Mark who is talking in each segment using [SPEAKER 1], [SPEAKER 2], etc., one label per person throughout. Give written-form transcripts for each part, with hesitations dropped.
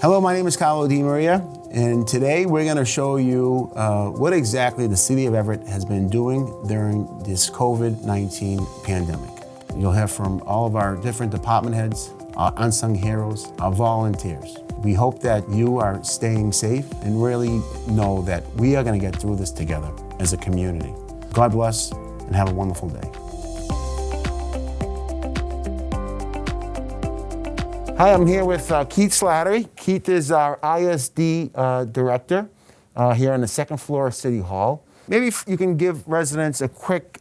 [SPEAKER 1] Hello, my name is Carlo Di Maria, and today we're going to show you what exactly the City of Everett has been doing during this COVID-19 pandemic. You'll hear from all of our different department heads, our unsung heroes, our volunteers. We hope that you are staying safe and really know that we are going to get through this together as a community. God bless and have a wonderful day. Hi, I'm here with Keith Slattery. Keith is our ISD director here on the second floor of City Hall. Maybe if you can give residents a quick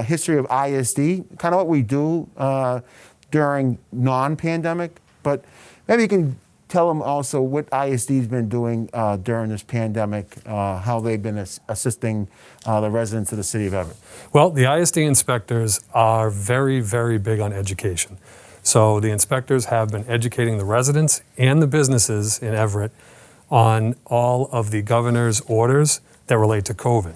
[SPEAKER 1] history of ISD, kind of what we do during non-pandemic, but maybe you can tell them also what ISD's been doing during this pandemic, how they've been assisting the residents of the City of Everett.
[SPEAKER 2] Well, the ISD inspectors are very, very big on education. So the inspectors have been educating the residents and the businesses in Everett on all of the governor's orders that relate to COVID.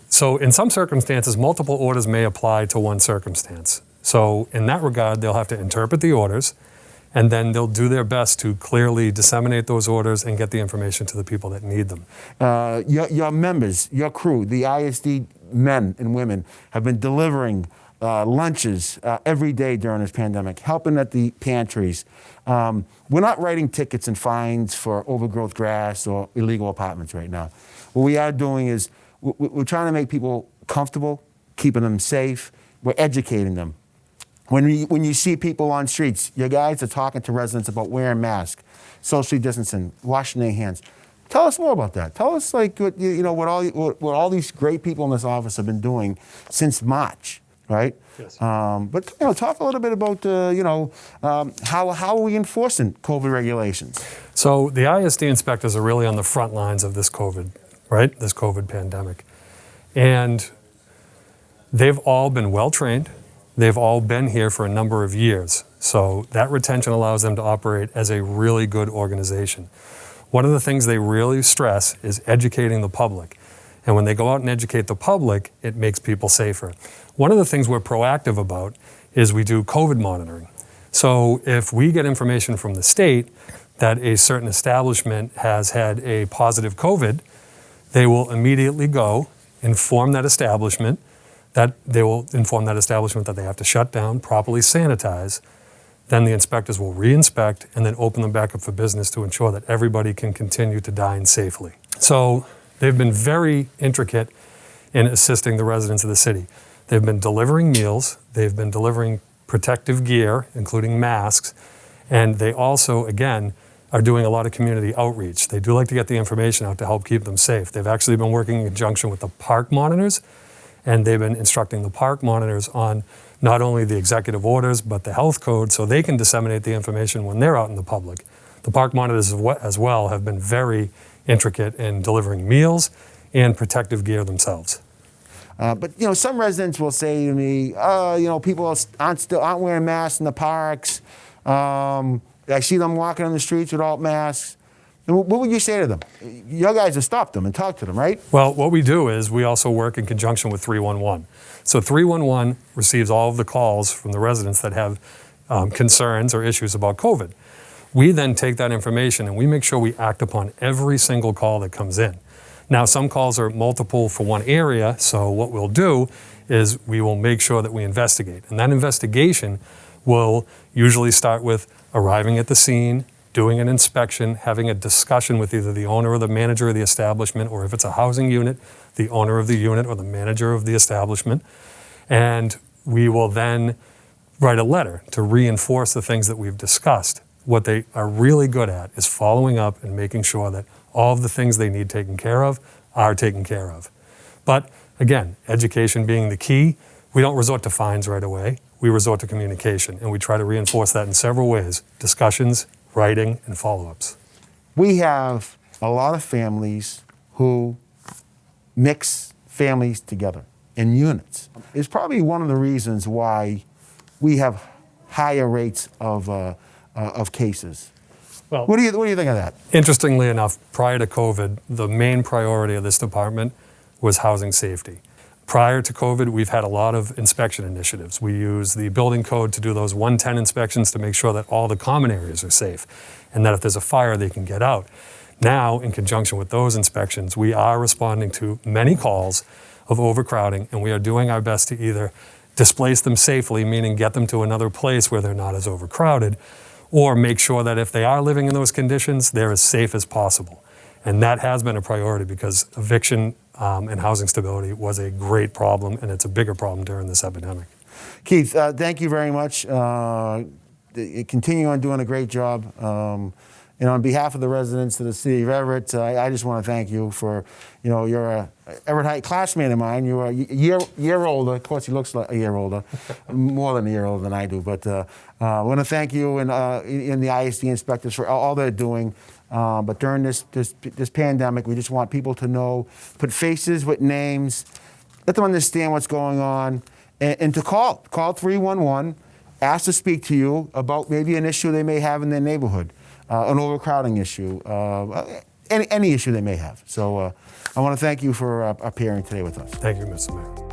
[SPEAKER 2] So in some circumstances, multiple orders may apply to one circumstance. So in that regard, they'll have to interpret the orders, and then they'll do their best to clearly disseminate those orders and get the information to the people that need them.
[SPEAKER 1] Your members, your crew, the ISD men and women have been delivering lunches every day during this pandemic, helping at the pantries. We're not writing tickets and fines for overgrowth grass or illegal apartments right now. What we are doing is we're trying to make people comfortable, keeping them safe. We're educating them. When you see people on streets, your guys are talking to residents about wearing masks, socially distancing, washing their hands. Tell us more about that. Tell us what all these great people in this office have been doing since March. Right?
[SPEAKER 2] Yes.
[SPEAKER 1] But talk a little bit about how are we enforcing COVID regulations?
[SPEAKER 2] So the ISD inspectors are really on the front lines of this COVID, right? This COVID pandemic. And they've all been well trained. They've all been here for a number of years. So that retention allows them to operate as a really good organization. One of the things they really stress is educating the public. And when they go out and educate the public, it makes people safer. One of the things we're proactive about is we do COVID monitoring. So if we get information from the state that a certain establishment has had a positive COVID, they will immediately go inform that establishment that they have to shut down, properly sanitize. Then the inspectors will re-inspect and then open them back up for business to ensure that everybody can continue to dine safely. So they've been very intricate in assisting the residents of the city. They've been delivering meals, they've been delivering protective gear, including masks, and they also, again, are doing a lot of community outreach. They do like to get the information out to help keep them safe. They've actually been working in conjunction with the park monitors, and they've been instructing the park monitors on not only the executive orders, but the health code, so they can disseminate the information when they're out in the public. The park monitors as well have been very intricate in delivering meals and protective gear themselves.
[SPEAKER 1] But some residents will say to me, people aren't wearing masks in the parks. I see them walking on the streets without masks. And what would you say to them? Your guys have stopped them and talked to them, right?
[SPEAKER 2] Well, what we do is we also work in conjunction with 311. So 311 receives all of the calls from the residents that have concerns or issues about COVID. We then take that information and we make sure we act upon every single call that comes in. Now, some calls are multiple for one area, so what we'll do is we will make sure that we investigate. And that investigation will usually start with arriving at the scene, doing an inspection, having a discussion with either the owner or the manager of the establishment, or if it's a housing unit, the owner of the unit or the manager of the establishment. And we will then write a letter to reinforce the things that we've discussed. What they are really good at is following up and making sure that all of the things they need taken care of are taken care of. But again, education being the key, we don't resort to fines right away. We resort to communication, and we try to reinforce that in several ways: discussions, writing, and follow-ups.
[SPEAKER 1] We have a lot of families who mix families together in units. It's probably one of the reasons why we have higher rates of cases.
[SPEAKER 2] Well,
[SPEAKER 1] what do you think of that?
[SPEAKER 2] Interestingly enough, prior to COVID, the main priority of this department was housing safety. Prior to COVID, we've had a lot of inspection initiatives. We use the building code to do those 110 inspections to make sure that all the common areas are safe and that if there's a fire, they can get out. Now, in conjunction with those inspections, we are responding to many calls of overcrowding, and we are doing our best to either displace them safely, meaning get them to another place where they're not as overcrowded, or make sure that if they are living in those conditions, they're as safe as possible. And that has been a priority because eviction and housing stability was a great problem, and it's a bigger problem during this epidemic.
[SPEAKER 1] Keith, thank you very much. Continue on doing a great job. And on behalf of the residents of the city of Everett, I just want to thank you for, you're a Everett High classmate of mine. You're a year older. Of course, he looks like a year older, more than a year older than I do. But I want to thank you and the ISD inspectors for all they're doing. But during this pandemic, we just want people to know, put faces with names, let them understand what's going on, and to call 311, ask to speak to you about maybe an issue they may have in their neighborhood. An overcrowding issue, any issue they may have. So I want to thank you for appearing today with us.
[SPEAKER 2] Thank you, Mr. Mayor.